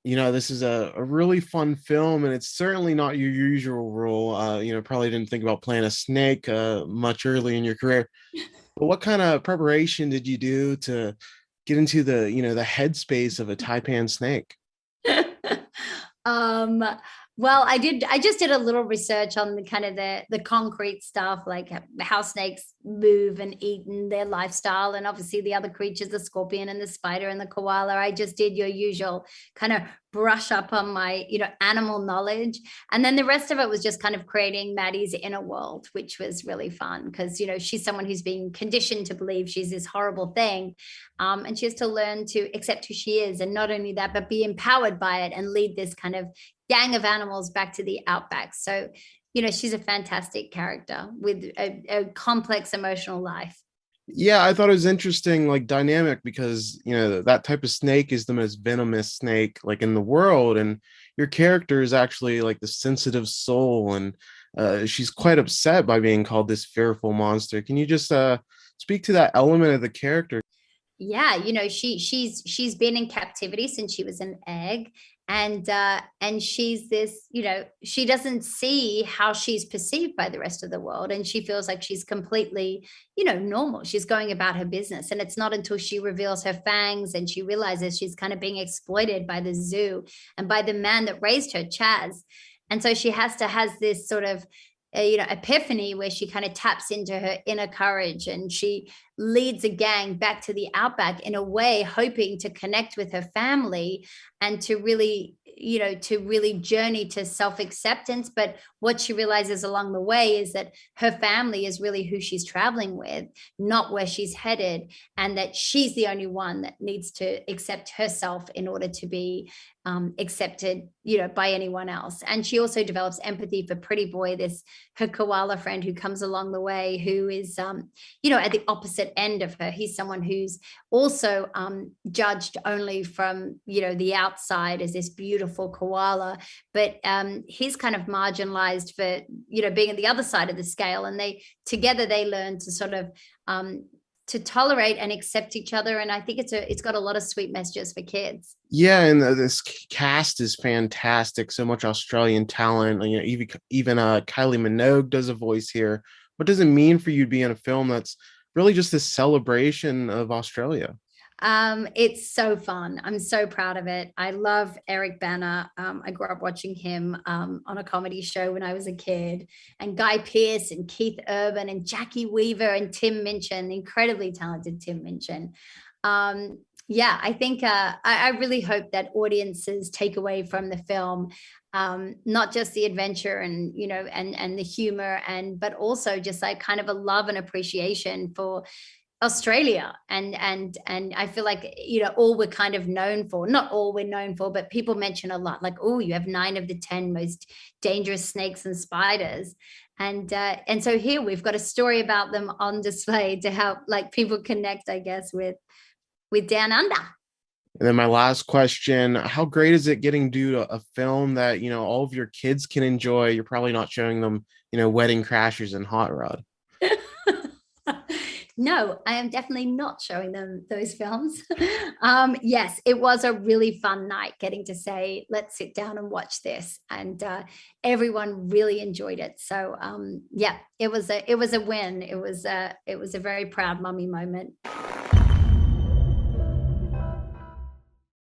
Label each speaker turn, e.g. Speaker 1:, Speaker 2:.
Speaker 1: This is a really fun film, and it's certainly not your usual role. Probably didn't think about playing a snake much early in your career. But what kind of preparation did you do to get into the headspace of a taipan snake?
Speaker 2: Um, well, I just did a little research on the kind of the concrete stuff, like how snakes move and eat and their lifestyle, and obviously the other creatures, the scorpion and the spider and the koala. I just did your usual kind of brush up on my, animal knowledge. And then the rest of it was just kind of creating Maddie's inner world, which was really fun because, she's someone who's been conditioned to believe she's this horrible thing. And she has to learn to accept who she is. And not only that, but be empowered by it and lead this kind of gang of animals back to the Outback. So, she's a fantastic character with a complex emotional life.
Speaker 1: Yeah, I thought it was interesting, like dynamic, because that type of snake is the most venomous snake like in the world, and your character is actually like the sensitive soul, and she's quite upset by being called this fearful monster. Can you just speak to that element of the character?
Speaker 2: Yeah, she's been in captivity since she was an egg, and she's this, she doesn't see how she's perceived by the rest of the world, and she feels like she's completely, normal. She's going about her business, and it's not until she reveals her fangs and she realizes she's kind of being exploited by the zoo and by the man that raised her, Chaz. And so she has this sort of epiphany where she kind of taps into her inner courage, and she leads a gang back to the Outback in a way, hoping to connect with her family and to really, to really journey to self-acceptance. But what she realizes along the way is that her family is really who she's traveling with, not where she's headed, and that she's the only one that needs to accept herself in order to be accepted, by anyone else. And she also develops empathy for Pretty Boy, this her koala friend who comes along the way, who is, at the opposite end of her. He's someone who's also judged only from, the outside as this beautiful koala, but he's kind of marginalized for, being at the other side of the scale. And they learn to sort of to tolerate and accept each other. And I think it's got a lot of sweet messages for kids.
Speaker 1: Yeah, and this cast is fantastic. So much Australian talent. Even Kylie Minogue does a voice here. What does it mean for you to be in a film that's really just this celebration of Australia?
Speaker 2: It's so fun. I'm so proud of it. I love Eric Bana. I grew up watching him on a comedy show when I was a kid, and Guy Pearce and Keith Urban and Jackie Weaver and Tim Minchin, incredibly talented Tim Minchin. Yeah, I think I really hope that audiences take away from the film not just the adventure and and the humor, but also just like kind of a love and appreciation for Australia. And I feel like, all we're kind of known for, not all we're known for, but people mention a lot, like, oh, you have 9 of the 10 most dangerous snakes and spiders. And so here we've got a story about them on display to help like people connect, I guess, with Down Under.
Speaker 1: And then my last question, how great is it getting due to a film that, all of your kids can enjoy? You're probably not showing them, Wedding Crashers and Hot Rod.
Speaker 2: No, I am definitely not showing them those films. Yes, it was a really fun night getting to say, let's sit down and watch this. And everyone really enjoyed it. So yeah, it was a win. It was a very proud mummy moment.